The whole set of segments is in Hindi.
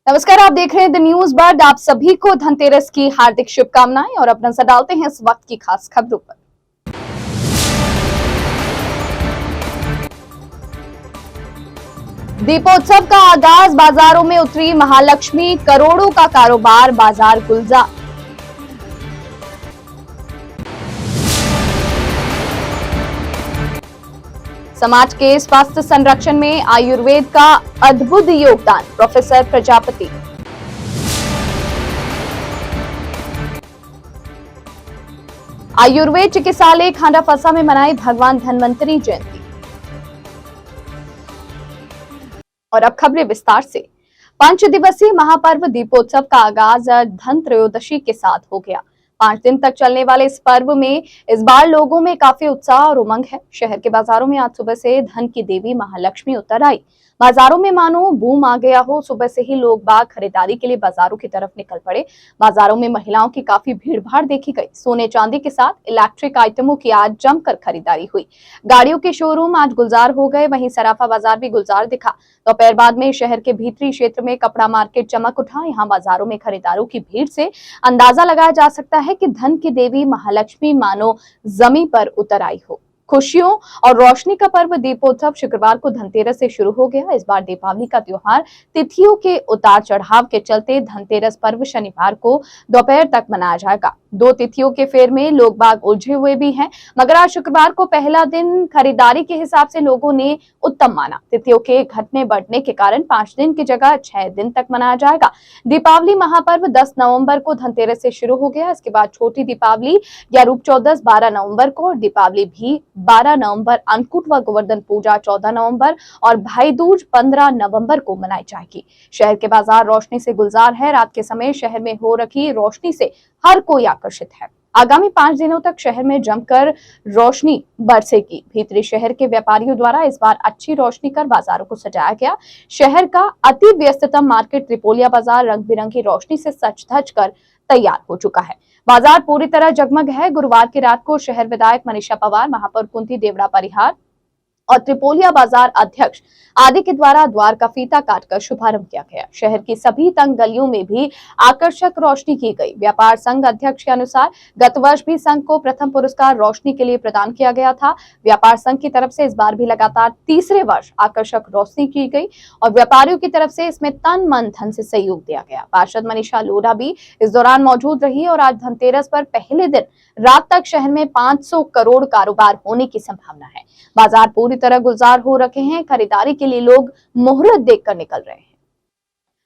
नमस्कार, आप देख रहे हैं द न्यूज बर्ड। आप सभी को धनतेरस की हार्दिक शुभकामनाएं और अब नजर डालते हैं इस वक्त की खास खबरों पर। दीपोत्सव का आगाज, बाजारों में उतरी महालक्ष्मी, करोड़ों का कारोबार, बाजार गुलजार। समाज के स्वास्थ्य संरक्षण में आयुर्वेद का अद्भुत योगदान, प्रोफेसर प्रजापति। आयुर्वेद चिकित्सालय खांडाफसा में मनाई भगवान धन्वंतरी जयंती। और अब खबरें विस्तार से। 5 दिवसीय महापर्व दीपोत्सव का आगाज धन त्रयोदशी के साथ हो गया। 5 दिन तक चलने वाले इस पर्व में इस बार लोगों में काफी उत्साह और उमंग है। शहर के बाजारों में आज सुबह से धन की देवी महालक्ष्मी उतर आई। बाजारों में मानो बूम आ गया हो। सुबह से ही लोग बाग खरीदारी के लिए बाजारों की तरफ निकल पड़े। बाजारों में महिलाओं की काफी भीड़ भाड़ देखी गई। सोने चांदी के साथ इलेक्ट्रिक आइटमों की आज जमकर खरीदारी हुई। गाड़ियों के शोरूम आज गुलजार हो गए। वहीं सराफा बाजार भी गुलजार दिखा। दोपहर बाद में शहर के भीतरी क्षेत्र में कपड़ा मार्केट चमक उठा। यहाँ बाजारों में खरीदारों की भीड़ से अंदाजा लगाया जा सकता है कि धन की देवी महालक्ष्मी मानो जमीन पर उतर आई हो। खुशियों और रोशनी का पर्व दीपोत्सव शुक्रवार को धनतेरस से शुरू हो गया। इस बार दीपावली का त्योहार तिथियों के उतार चढ़ाव के चलते धनतेरस पर्व शनिवार को दोपहर तक मनाया जाएगा। 2 तिथियों के फेर में लोग बाग उलझे हुए भी हैं, मगर आज शुक्रवार को पहला दिन खरीदारी के हिसाब से लोगों ने उत्तम माना। तिथियों के घटने बढ़ने के कारण 5 दिन की जगह 6 दिन तक मनाया जाएगा। दीपावली महापर्व 10 नवंबर को धनतेरस से शुरू हो गया। इसके बाद छोटी दीपावली या रूप चौदस 12 नवंबर को और दीपावली भी 12 नवंबर, अन्नकूट व गोवर्धन पूजा 14 नवंबर और भाई दूज 15 नवंबर को मनाई जाएगी। शहर के बाजार रोशनी से गुलजार है। रात के समय शहर में हो रखी रोशनी से हर कोई आकर्षित है। आगामी 5 दिनों तक शहर में जमकर रोशनी बरसेगी। भीतरी शहर के व्यापारियों द्वारा इस बार अच्छी रोशनी कर बाजारों को सजाया गया। शहर का अति व्यस्ततम मार्केट त्रिपोलिया बाजार रंग बिरंगी रोशनी से सज धज कर तैयार हो चुका है। बाजार पूरी तरह जगमग है। गुरुवार की रात को शहर विधायक मनीषा पवार, महापौर कुंती देवड़ा परिहार और त्रिपोलिया बाजार अध्यक्ष आदि के द्वारा द्वार का फीता काटकर शुभारंभ किया गया। शहर की सभी तंग गलियों में भी आकर्षक रोशनी की गई। व्यापार संघ अध्यक्ष के अनुसार गत वर्ष भी संघ को प्रथम पुरस्कार रोशनी के लिए प्रदान किया गया था। व्यापार संघ की तरफ से इस बार भी लगातार तीसरे वर्ष आकर्षक रोशनी की गई और व्यापारियों की तरफ से इसमें तन मन धन से सहयोग दिया गया। पार्षद मनीषा लोढ़ा भी इस दौरान मौजूद रही और आज धनतेरस पर पहले दिन रात तक शहर में 500 करोड़ कारोबार होने की संभावना है। बाजार पूरी तरह गुलजार हो रखे हैं। खरीदारी के लिए लोग मुहूर्त देखकर निकल रहे हैं।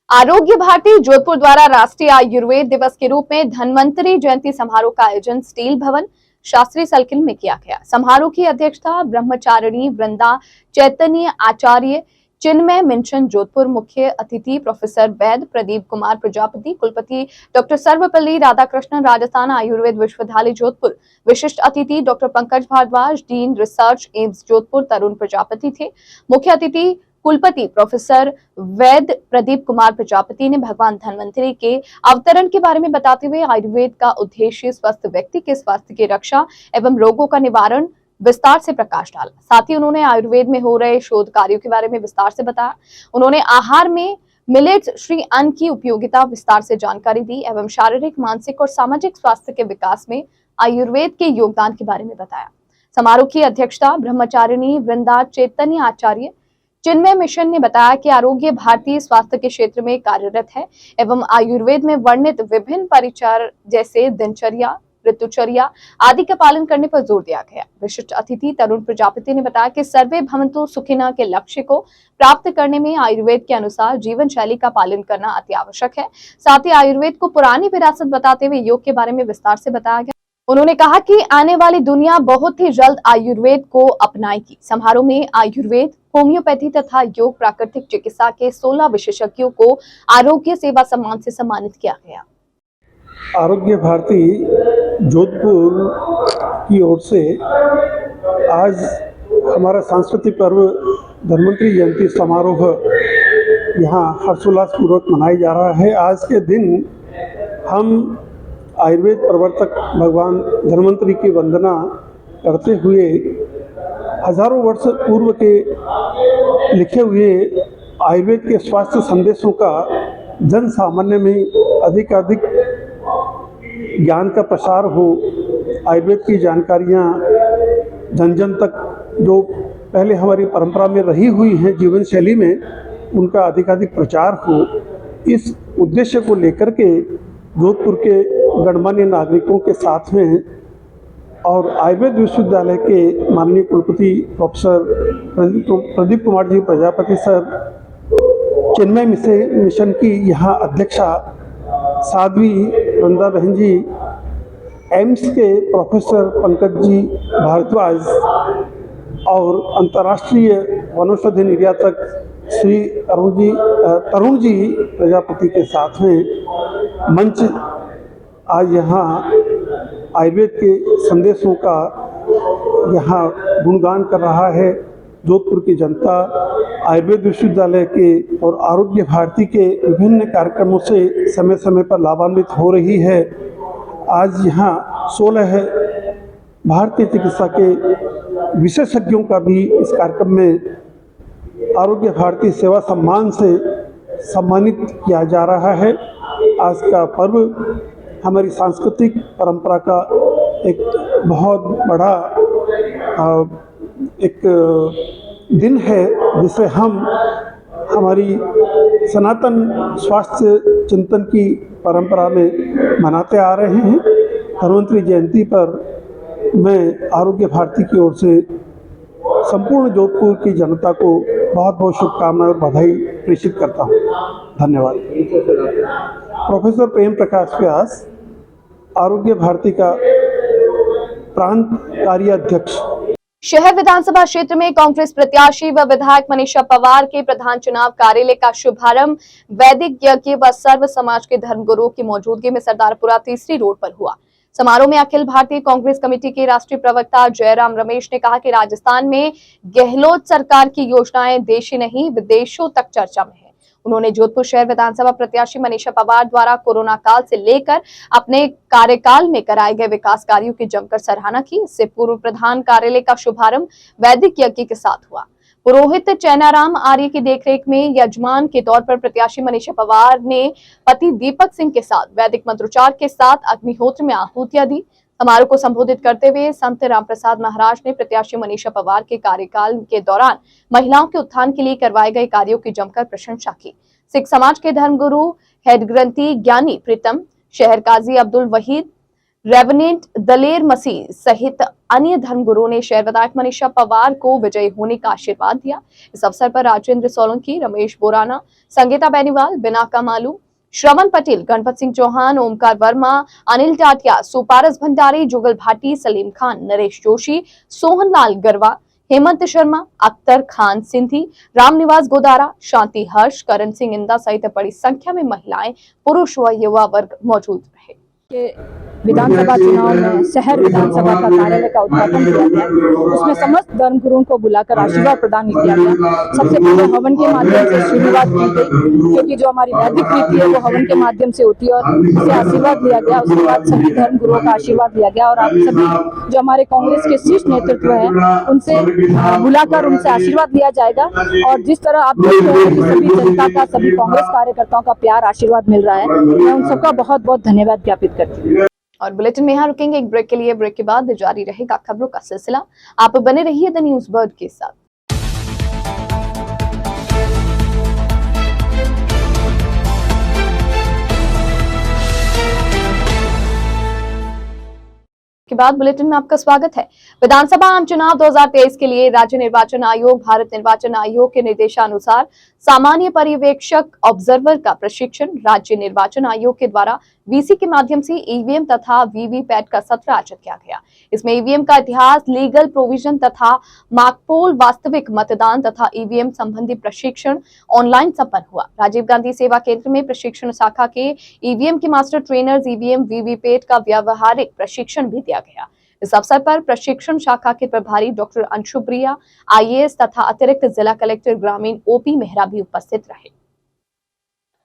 आरोग्य भारती जोधपुर द्वारा राष्ट्रीय आयुर्वेद दिवस के रूप में धन्वंतरी जयंती समारोह का आयोजन स्टील भवन शास्त्री सर्किल में किया गया। समारोह की अध्यक्षता ब्रह्मचारिणी वृंदा चैतन्य आचार्य चिन्मय मिंशन जोधपुर, मुख्य अतिथि प्रोफेसर वैद प्रदीप कुमार प्रजापति, कुलपति डॉक्टर सर्वपल्ली राधाकृष्णन, राजस्थान आयुर्वेद विश्वविद्यालय जोधपुर, विशिष्ट अतिथि doctor Pankaj Bhardwaj, dean research AIIMS Jodhpur Tarun Prajapati थे। मुख्य अतिथि कुलपति प्रोफेसर वैद प्रदीप कुमार प्रजापति ने भगवान धन्वंतरी के अवतरण के बारे में बताते हुए आयुर्वेद का उद्देश्य स्वस्थ व्यक्ति के स्वास्थ्य की रक्षा एवं रोगों का निवारण विस्तार से प्रकाश डाला। साथ ही उन्होंने आयुर्वेद में हो रहे शोध कार्यों के बारे में विस्तार से बताया। उन्होंने आहार में मिलेट्स श्री अन्न की उपयोगिता विस्तार से जानकारी दी एवं शारीरिक, मानसिक और सामाजिक स्वास्थ्य के विकास में आयुर्वेद के योगदान के बारे में बताया। समारोह की अध्यक्षता ब्रह्मचारिणी वृंदा चैतन्य आचार्य चिन्मय मिशन ने बताया कि आरोग्य भारतीय स्वास्थ्य के क्षेत्र में कार्यरत है एवं आयुर्वेद में वर्णित विभिन्न परिचर्या जैसे दिनचर्या, ऋतुचर्या आदि का पालन करने पर जोर दिया गया। विशिष्ट अतिथि तरुण प्रजापति ने बताया कि सर्वे भवन्तु सुखिनः के लक्ष्य को प्राप्त करने में आयुर्वेद के अनुसार जीवन शैली का पालन करना अति आवश्यक है। साथ ही आयुर्वेद को पुरानी विरासत बताते हुए योग के बारे में विस्तार से बताया गया। उन्होंने कहा कि आने वाली दुनिया बहुत ही जल्द आयुर्वेद को अपनाएगी। समारोह में आयुर्वेद, होम्योपैथी तथा योग प्राकृतिक चिकित्सा के 16 विशेषज्ञों को आरोग्य सेवा सम्मान से सम्मानित किया गया। आरोग्य भारती जोधपुर की ओर से आज हमारा सांस्कृतिक पर्व धन्वंतरी जयंती समारोह यहाँ हर्षोल्लास पूर्वक मनाया जा रहा है। आज के दिन हम आयुर्वेद प्रवर्तक भगवान धन्वंतरी की वंदना करते हुए हजारों वर्ष पूर्व के लिखे हुए आयुर्वेद के स्वास्थ्य संदेशों का जन सामान्य में अधिक ज्ञान का प्रसार हो, आयुर्वेद की जानकारियाँ जन जन तक जो पहले हमारी परंपरा में रही हुई हैं जीवन शैली में, उनका अधिकाधिक प्रचार हो, इस उद्देश्य को लेकर के जोधपुर के गणमान्य नागरिकों के साथ में और आयुर्वेद विश्वविद्यालय के माननीय कुलपति प्रोफेसर प्रदीप कुमार जी प्रजापति सर, चिन्मय मिशन की यहाँ अध्यक्षा साध्वी वृंदा बहन जी, एम्स के प्रोफेसर पंकज जी भारद्वाज और अंतर्राष्ट्रीय वनौषधि निर्यातक श्री तरुण जी प्रजापति के साथ में मंच आज यहाँ आयुर्वेद के संदेशों का यहाँ गुणगान कर रहा है। जोधपुर की जनता आयुर्वेद विश्वविद्यालय के और आरोग्य भारती के विभिन्न कार्यक्रमों से समय समय पर लाभान्वित हो रही है। आज यहाँ 16 भारतीय चिकित्सा के विशेषज्ञों का भी इस कार्यक्रम में आरोग्य भारती सेवा सम्मान से सम्मानित किया जा रहा है। आज का पर्व हमारी सांस्कृतिक परंपरा का एक बहुत बड़ा एक दिन है, जिसे हम हमारी सनातन स्वास्थ्य चिंतन की परंपरा में मनाते आ रहे हैं। धन्वंतरि जयंती पर मैं आरोग्य भारती की ओर से संपूर्ण जोधपुर की जनता को बहुत बहुत शुभकामनाएं और बधाई प्रेषित करता हूं। धन्यवाद। प्रोफेसर प्रेम प्रकाश व्यास, आरोग्य भारती का प्रांत कार्याध्यक्ष। शहर विधानसभा क्षेत्र में कांग्रेस प्रत्याशी व विधायक मनीषा पवार के प्रधान चुनाव कार्यालय का शुभारंभ वैदिक यज्ञ व सर्व समाज के धर्मगुरुओं की मौजूदगी में सरदारपुरा तीसरी रोड पर हुआ। समारोह में अखिल भारतीय कांग्रेस कमेटी के राष्ट्रीय प्रवक्ता जयराम रमेश ने कहा कि राजस्थान में गहलोत सरकार की योजनाएं देशी नहीं विदेशों तक चर्चा में है। उन्होंने जोधपुर शहर विधानसभा प्रत्याशी मनीषा पवार द्वारा कोरोना काल से लेकर अपने कार्यकाल में कराए गए विकास कार्यों की जमकर सराहना की। इससे पूर्व प्रधान कार्यालय का शुभारंभ वैदिक यज्ञ के साथ हुआ। पुरोहित चैनाराम आर्य की देखरेख में यजमान के तौर पर प्रत्याशी मनीषा पवार ने पति दीपक सिंह के साथ वैदिक मंत्रोच्चार के साथ अग्निहोत्र में आहुतियां दी। समारोह को संबोधित करते हुए संत रामप्रसाद महाराज ने प्रत्याशी मनीषा पवार के कार्यकाल के दौरान महिलाओं के उत्थान के लिए करवाए गए कार्यों की जमकर प्रशंसा की। सिख समाज के धर्मगुरु हेड ग्रंथी ज्ञानी प्रीतम, शहर काजी अब्दुल वहीद, रेवनेंट दलेर मसीह सहित अन्य धर्मगुरुओं ने शहर विधायक मनीषा पवार को विजयी होने का आशीर्वाद दिया। इस अवसर पर राजेंद्र सोलंकी, रमेश बोराना, संगीता बेनीवाल, बिनाका मालू, श्रवण पटेल, गणपत सिंह चौहान, ओमकार वर्मा, अनिल टाटिया, सुपारस भंडारी, जुगल भाटी, सलीम खान, नरेश जोशी, सोहनलाल गरवा, हेमंत शर्मा, अख्तर खान सिंधी, रामनिवास गोदारा, शांति हर्ष, करण सिंह इंदा सहित बड़ी संख्या में महिलाएं, पुरुष व युवा वर्ग मौजूद रहे। विधानसभा चुनाव में शहर विधानसभा का कार्यालय का उद्घाटन किया गया। उसमें समस्त धर्मगुरुओं को बुलाकर आशीर्वाद प्रदान किया गया। सबसे पहले हवन के माध्यम से शुरुआत की गई, क्योंकि जो हमारी वैदिक रीति है वो हवन के माध्यम से होती है और उससे आशीर्वाद लिया गया। उसके बाद सभी धर्मगुरुओं का आशीर्वाद लिया गया और आप सभी जो हमारे कांग्रेस के शीर्ष नेतृत्व है उनसे बुलाकर उनसे आशीर्वाद लिया जाएगा। और जिस तरह आप देख रहे हैं कि सभी जनता का, सभी कांग्रेस कार्यकर्ताओं का प्यार आशीर्वाद मिल रहा है, मैं उन सबका बहुत बहुत धन्यवाद ज्ञापित करती हूँ। और बुलेटिन में यहाँ रुकेंगे एक ब्रेक के लिए। ब्रेक के बाद जारी रहेगा खबरों का सिलसिला। आप बने रहिए द न्यूज बर्ड के साथ। के बाद बुलेटिन में आपका स्वागत है। विधानसभा आम चुनाव 2023 के लिए राज्य निर्वाचन आयोग, भारत निर्वाचन आयोग के निर्देशानुसार सामान्य पर्यवेक्षक ऑब्जर्वर का प्रशिक्षण राज्य निर्वाचन आयोग के द्वारा वीसी के माध्यम से ईवीएम तथा वीवीपैट का सत्र आयोजित किया गया। इसमें ईवीएम का इतिहास, लीगल प्रोविजन तथा मार्कपोल, वास्तविक मतदान तथा ईवीएम संबंधी प्रशिक्षण ऑनलाइन संपन्न हुआ। राजीव गांधी सेवा केंद्र में प्रशिक्षण शाखा के ईवीएम के मास्टर ट्रेनर्स ईवीएम वीवीपैट का व्यावहारिक प्रशिक्षण भी दिया गया। इस अवसर पर प्रशिक्षण शाखा के प्रभारी डॉक्टर अंशु प्रिया आईएएस तथा अतिरिक्त जिला कलेक्टर ग्रामीण ओपी मेहरा भी उपस्थित रहे।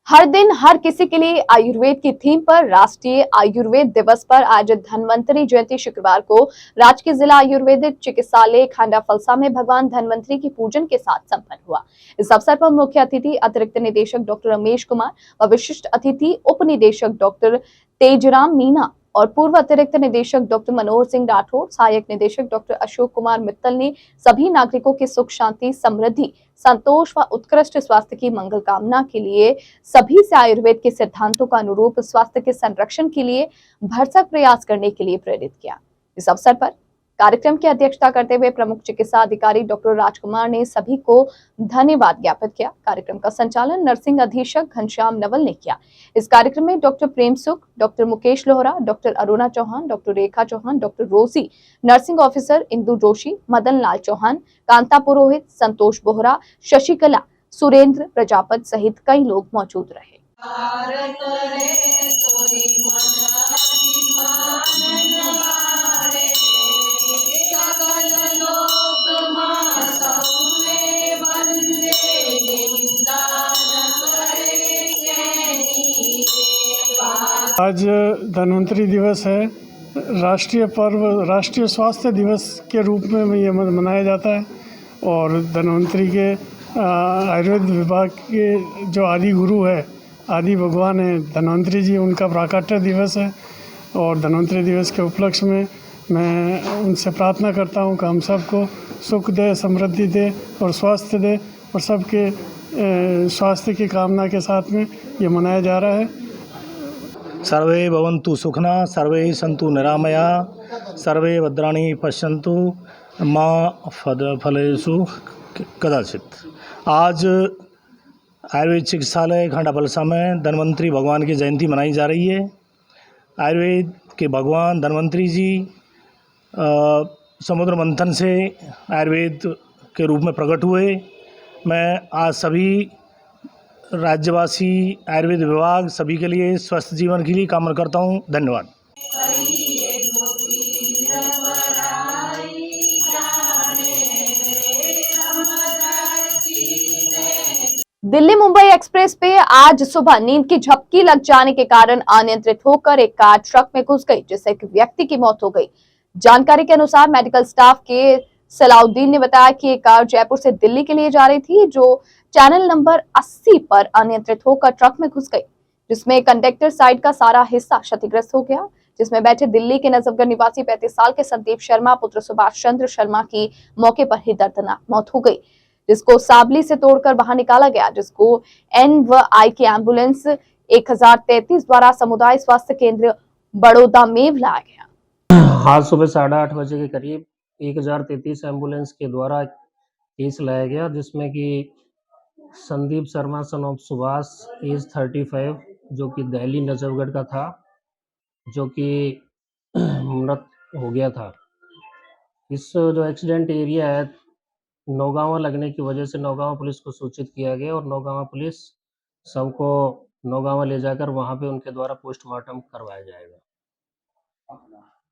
हर दिन हर किसी के लिए आयुर्वेद की थीम पर राष्ट्रीय आयुर्वेद दिवस पर आज धन्वंतरी जयंती शुक्रवार को राजकीय जिला आयुर्वेदिक चिकित्सालय खांडा फलसा में भगवान धन्वंतरी की पूजन के साथ संपन्न हुआ। इस अवसर पर मुख्य अतिथि अतिरिक्त निदेशक डॉक्टर रमेश कुमार व विशिष्ट अतिथि उप निदेशक डॉक्टर तेजराम मीना और पूर्व अतिरिक्त निदेशक डॉक्टर मनोहर सिंह राठौर, सहायक निदेशक डॉक्टर अशोक कुमार मित्तल ने सभी नागरिकों की सुख शांति, समृद्धि, संतोष व उत्कृष्ट स्वास्थ्य की मंगल कामना के लिए सभी से आयुर्वेद के सिद्धांतों का अनुरूप स्वास्थ्य के संरक्षण के लिए भरसक प्रयास करने के लिए प्रेरित किया। इस अवसर पर कार्यक्रम की अध्यक्षता करते हुए प्रमुख चिकित्सा अधिकारी डॉक्टर राजकुमार ने सभी को धन्यवाद ज्ञापित किया। कार्यक्रम का संचालन नर्सिंग अधीक्षक घनश्याम नवल ने किया। इस कार्यक्रम में doctor Prem Sukh, doctor Mukesh Lohra, doctor Aruna Chauhan, doctor Rekha Chauhan, doctor Rosy, nursing officer Indu Joshi, Madan Lal Chauhan, Kanta Purohit, Santosh Bohra, Shashikala, Surendra Prajapat सहित कई लोग मौजूद रहे। आज धन्वंतरी दिवस है। राष्ट्रीय पर्व, राष्ट्रीय स्वास्थ्य दिवस के रूप में ये मनाया जाता है और धन्वंतरी के आयुर्वेद विभाग के जो आदि गुरु है, आदि भगवान है धन्वंतरी जी, उनका प्राकट्य दिवस है और धन्वंतरी दिवस के उपलक्ष्य में मैं उनसे प्रार्थना करता हूँ कि हम सबको सुख दे, समृद्धि दे और स्वास्थ्य दे और सबके स्वास्थ्य की कामना के साथ में ये मनाया जा रहा है। सर्वे भवन्तु सुखना, सर्वे सन्तु निरामया, सर्वे भद्राणि पश्यन्तु मा फलेषु कदाचित। आज आयुर्वेद चिकित्सालय खांडा फलसा में धन्वंतरी भगवान की जयंती मनाई जा रही है। आयुर्वेद के भगवान धन्वंतरी जी समुद्र मंथन से आयुर्वेद के रूप में प्रकट हुए। मैं आज सभी राज्यवासी, आयुर्वेद विभाग सभी के लिए स्वस्थ जीवन के लिए कामना करता हूँ। धन्यवाद। दिल्ली मुंबई एक्सप्रेस पे आज सुबह नींद की झपकी लग जाने के कारण अनियंत्रित होकर एक कार ट्रक में घुस गई, जिससे एक व्यक्ति की मौत हो गई। जानकारी के अनुसार मेडिकल स्टाफ के सलाउद्दीन ने बताया कि एक कार जयपुर से दिल्ली के लिए जा रही थी, जो चैनल नंबर 80 पर अनियंत्रित होकर ट्रक में घुस गई, जिसमें कंडक्टर साइड का सारा हिस्सा क्षतिग्रस्त हो गया, जिसमें बैठे दिल्ली के नजफगढ़ निवासी 35 साल के संदीप शर्मा पुत्र सुभाष चंद्र शर्मा की मौके पर ही दर्दनाक मौत हो गई, जिसको साबली से तोड़कर बाहर निकाला गया, जिसको NVI की एम्बुलेंस 1033 द्वारा समुदाय स्वास्थ्य केंद्र बड़ौदा में लाया गया। आज सुबह 8:30 बजे के करीब 1033 एम्बुलेंस के द्वारा केस लाया गया, जिसमें कि Sandeep Sharma son of Subhash age 35 जो कि दिल्ली नजफगढ़ का था, जो कि मृत हो गया था। इस जो एक्सीडेंट एरिया है नौगांवा लगने की वजह से नौगांवा पुलिस को सूचित किया गया और नौगांवा पुलिस सबको नौगांवा ले जाकर वहां पे उनके द्वारा पोस्टमार्टम करवाया जाएगा।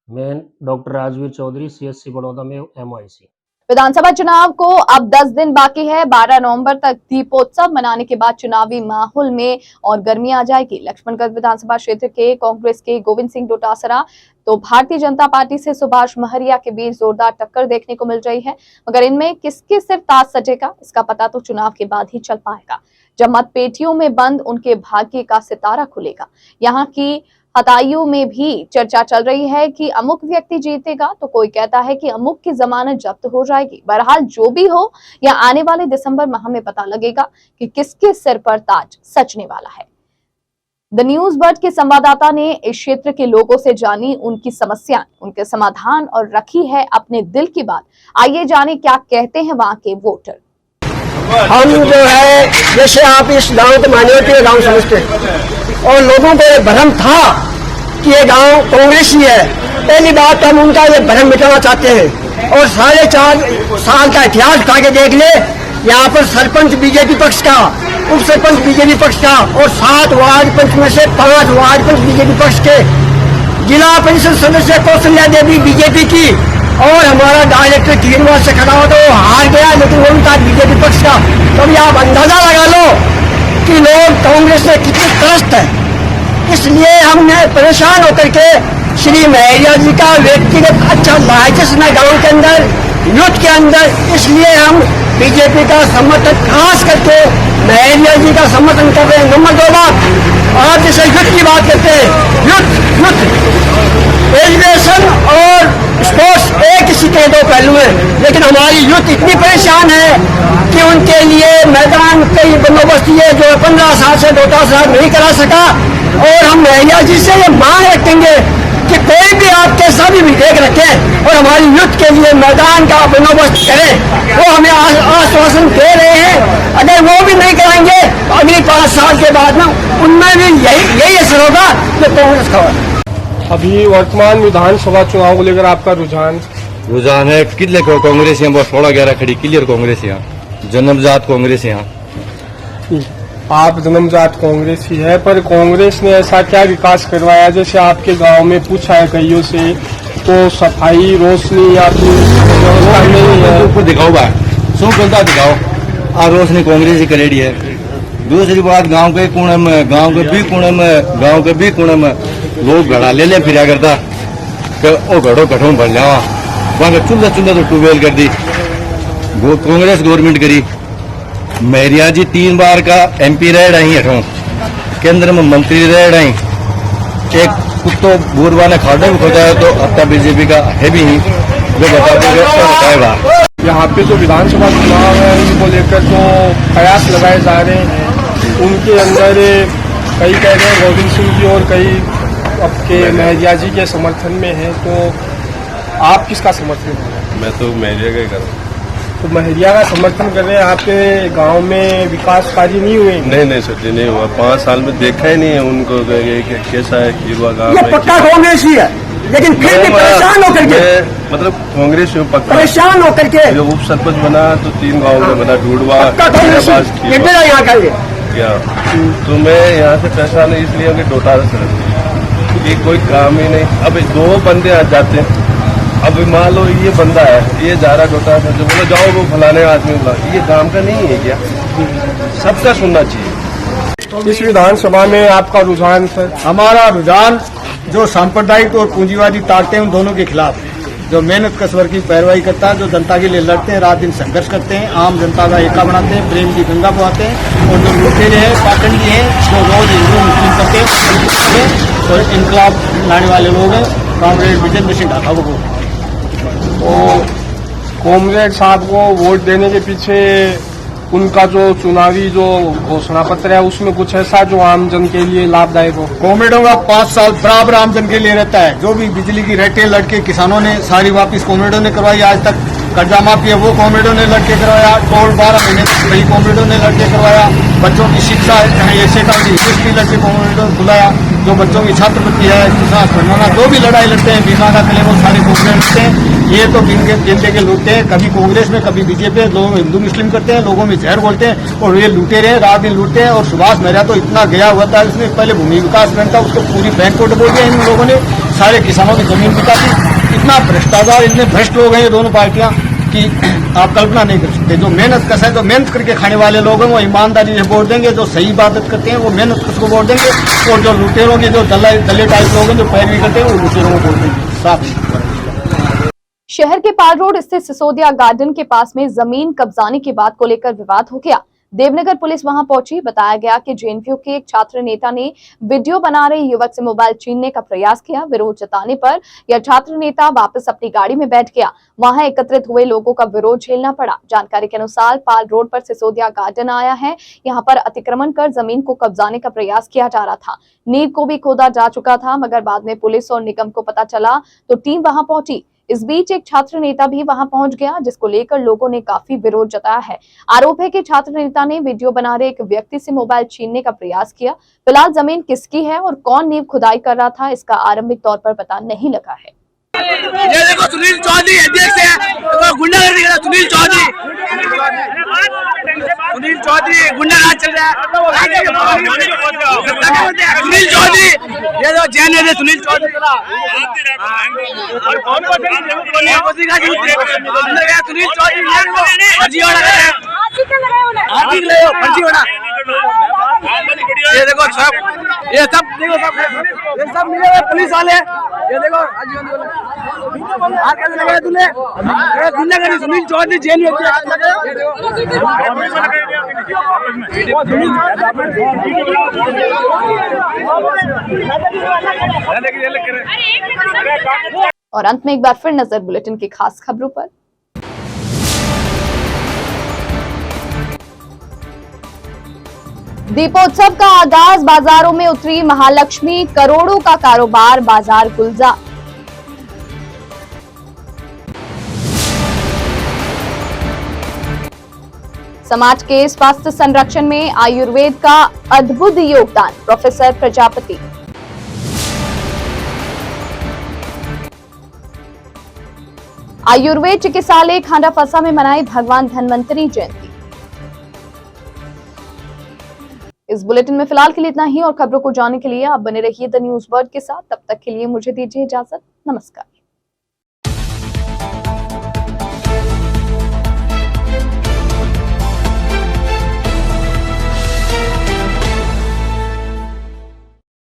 मैं डॉक्टर राजवीर चौधरी, CSC बड़ौदा में MIC। विधानसभा चुनाव को अब 10 दिन बाकी है। 12 नवंबर तक दीपोत्सव मनाने के बाद चुनावी माहौल में और गर्मी आ जाएगी। लक्ष्मणगढ़ विधानसभा क्षेत्र के कांग्रेस के गोविंद सिंह डोटासरा तो भारतीय जनता पार्टी से सुभाष महरिया के बीच जोरदार टक्कर देखने को मिल रही है, मगर इनमें किसके सिर ताज सजेगा इसका पता तो चुनाव के बाद ही चल पाएगा, जब मतपेटियों में बंद उनके भाग्य का सितारा खुलेगा। यहाँ की हताइयों में भी चर्चा चल रही है कि अमुक व्यक्ति जीतेगा, तो कोई कहता है कि अमुक की जमानत जब्त हो जाएगी। बहरहाल जो भी हो, या आने वाले दिसंबर माह में पता लगेगा कि किसके सिर पर ताज सजने वाला है। द न्यूज बर्ड के संवाददाता ने इस क्षेत्र के लोगों से जानी उनकी समस्याएं, उनके समाधान और रखी है अपने दिल की बात। आइए जाने क्या कहते हैं वहाँ के वोटर। हम जो है, जैसे आप इस गांव को माइनॉरिटी गांव समझते हैं और लोगों को ये भ्रम था कि ये गांव कांग्रेस ही है। पहली बात हम उनका ये भ्रम मिटाना चाहते हैं और 4.5 साल का इतिहास उठा के देख ले। यहाँ पर सरपंच बीजेपी पक्ष का, उप सरपंच बीजेपी पक्ष का और 7 वार्ड पंच में से 5 वार्ड पंच बीजेपी पक्ष के, जिला परिषद सदस्य कौशल्या देवी बीजेपी की और हमारा डायरेक्टर तीनवार से खड़ा हो तो वो हार गया, लेकिन वो भी था बीजेपी पक्ष का। तो अभी आप अंदाजा लगा लो कि लोग कांग्रेस से कितने त्रस्त हैं। इसलिए हमने परेशान होकर के श्री महरिया जी का व्यक्तिगत अच्छा लाइसेंस है गांव के अंदर, यूथ के अंदर, इसलिए हम बीजेपी का समर्थन खास करके महरिया जी का समर्थन कर रहे हैं। नंबर 2 बात, आप जैसे यूथ की बात करते हैं, यूथ एजुकेशन और स्पोर्ट्स एक ही सिक्के के दो पहलू हैं, लेकिन हमारी यूथ इतनी परेशान है कि उनके लिए मैदान कई बंदोबस्त है जो 15 साल से 2 साल नहीं करा सका। और हम महरिया जी से ये मांग रखेंगे कि कोई भी आप कैसा भी देख रखें और हमारी यूथ के लिए मैदान का बंदोबस्त करें। वो हमें आश्वासन दे रहे हैं, अगर वो भी नहीं कराएंगे तो अगले 5 साल के बाद ना उनमें भी यही असर होगा जो कांग्रेस का होगा। अभी वर्तमान विधानसभा चुनाव को लेकर आपका रुझान है किले को कांग्रेस यहाँ बस 16-11 खड़ी क्लियर कांग्रेस यहाँ जन्मजात कांग्रेस यहाँ। आप जन्मजात कांग्रेस ही है, पर कांग्रेस ने ऐसा क्या विकास करवाया? जैसे आपके गांव में पूछा है कईयों से तो सफाई, रोशनी या व्यवस्था नहीं है। दिखाओ बात शो करता दिखाओ आ रोशनी कांग्रेस ही करेड़ी है। दूसरी बात गांव के कोने में गांव के भी कोने में लोग घड़ा ले फिरा करता ओ घड़ो कठों भर जावा वहां चूल्हा तो ट्यूबवेल कर दी कांग्रेस गवर्नमेंट करी। महरिया जी 3 बार का MP रह रही हटों, केंद्र में मंत्री रह रही। एक कुत्तो बुरवा ने खाडे में खोदा है तो हत्या बीजेपी का है भी ही जो बता देगा तो बताएगा। यहाँ पे जो विधानसभा चुनाव है उनको लेकर जो प्रयास लगाए जा रहे हैं उनके अंदर कई कह रहे हैं गोविंद सिंह जी और कई आपके महरिया जी के समर्थन में है, तो आप किसका समर्थन कर रहे हैं? मैं तो महरिया का ही कर रहा हूँ। तो महरिया का समर्थन कर रहे हैं। आपके गांव में विकास कार्य नहीं हुए? नहीं सर जी नहीं हुआ, 5 साल में देखा ही नहीं है उनको कैसा है कीरवा गाँव में। पक्का कांग्रेस ही है, लेकिन फिर भी परेशान होकर के मतलब कांग्रेस में पक्का परेशान होकर के जो उप सरपंच बना तो 3 गाँव में बना, ढूंढवा यहाँ का क्या। तो मैं यहाँ से पैसा नहीं इसलिए कि डोटाला से ये कोई काम ही नहीं। अब 2 बंदे आ जाते हैं, अब मान लो ये बंदा है ये जा रहा डोटा से जो बोलो जाओ वो फलाने आदमी बुला, ये काम का नहीं है क्या? सबका सुनना चाहिए। इस विधानसभा में आपका रुझान सर? हमारा रुझान जो सांप्रदायिक और पूंजीवादी ताकतें हैं उन दोनों के खिलाफ है। जो मेहनत कसवर की पैरवाई करता है, जो जनता के लिए लड़ते हैं, रात दिन संघर्ष करते हैं, आम जनता का एका बनाते हैं, प्रेम की गंगा बहाते हैं। और जो लुटेरे हैं, पाखंडी हैं, जो रोज हिंदू मुस्लिम करते हैं और इनकलाब लाने वाले लोग हैं, कॉमरेड विजेंद्र सिंह ढाका को। तो कॉमरेड साहब को वोट देने के पीछे उनका जो चुनावी जो घोषणा पत्र है उसमें कुछ ऐसा जो आमजन के लिए लाभदायक हो? कॉमरेडों का 5 साल बराबर आमजन के लिए रहता है। जो भी बिजली की रेटें लड़के किसानों ने सारी वापिस कॉमरेडों ने करवाई। आज तक कर्जा माफी है वो कॉमरेडों ने लड़के करवाया। टोल 12 महीने तक कई कॉमरेडों ने लड़के करवाया। बच्चों की शिक्षा ऐसे का भी लड़के कॉमरेडों ने बुलाया। जो बच्चों की छात्रवृत्ति है, किसान बनवाना, जो भी लड़ाई लड़ते हैं, बीमा का क्लेम वो सारे कॉमरेड लड़ते हैं। ये तो गिनते के लूटते हैं, कभी कांग्रेस में कभी बीजेपी, लोग हिंदू मुस्लिम करते हैं, लोगों में जहर बोलते हैं और ये लूटे रहे, रात दिन लूटते हैं। और सुभाष मेहरा तो इतना गया हुआ था, उसने पहले भूमि विकास बैंक था उसको पूरी बैंक को डुबो दिया इन लोगों ने, सारे किसानों की जमीन बिका दी। इतना भ्रष्टाचार, इतने भ्रष्ट लोग हैं ये दोनों पार्टियां कि आप कल्पना नहीं कर सकते। जो मेहनत कस है, जो मेहनत करके खाने वाले लोग हैं वो ईमानदारी से वोट देंगे, जो सही इबादत करते हैं वो मेहनत कस को वोट देंगे। और जो लुटेरों के जो दल्ले टाइप लोग हैं जो पैरवी करते हैं वो लुटेरों को वोट देंगे। साफ शहर के पाल रोड स्थित सिसोदिया गार्डन के पास में जमीन कब्जाने की बात को लेकर विवाद हो गया। देवनगर पुलिस वहां पहुंची। बताया गया कि जेएनपीयू के एक छात्र नेता ने वीडियो बना रहे युवक से मोबाइल छीनने का प्रयास किया। विरोध जताने पर यह छात्र नेता वापस अपनी गाड़ी में बैठ गया। वहां एकत्रित हुए लोगों का विरोध झेलना पड़ा। जानकारी के अनुसार पाल रोड पर सिसोदिया गार्डन आया है। यहां पर अतिक्रमण कर जमीन को कब्जाने का प्रयास किया जा रहा था। नींव को भी खोदा जा चुका था, मगर बाद में पुलिस और निगम को पता चला तो टीम वहां पहुंची। इस बीच एक छात्र नेता भी वहां पहुंच गया, जिसको लेकर लोगों ने काफी विरोध जताया है। आरोप है कि छात्र नेता ने वीडियो बना रहे एक व्यक्ति से मोबाइल छीनने का प्रयास किया। फिलहाल जमीन किसकी है और कौन नींव खुदाई कर रहा था, इसका आरंभिक तौर पर पता नहीं लगा है। ये देखो सुनील चौधरी अध्यक्ष है, तो गुंडागर्दी कर रहा है सुनील चौधरी गुंडाराज चल रहा है। सुनील चौधरी ये जो जैन है सुनील चौधरी सुनील चौधरी फर्जीवाड़ा ये देखो सब, ये सब देखो सब, ये सब मिले हुए पुलिस वाले। ये देखो कैसे लगा तूने गुंडागर्दी, सुनील चौधरी जेल में। ये देखो और अंत में एक बार फिर नजर बुलेटिन की खास खबरों पर। दीपोत्सव का आगाज, बाजारों में उतरी महालक्ष्मी, करोड़ों का कारोबार, बाजार गुलजार। समाज के स्वास्थ्य संरक्षण में आयुर्वेद का अद्भुत योगदान, प्रोफेसर प्रजापति। आयुर्वेद चिकित्सालय खांडाफसा में मनाई भगवान धन्वंतरी जयंती। इस बुलेटिन में फिलहाल के लिए इतना ही और खबरों को जानने के लिए आप बने रहिए द न्यूज वर्ल्ड के साथ। तब तक के लिए मुझे दीजिए इजाजत। नमस्कार।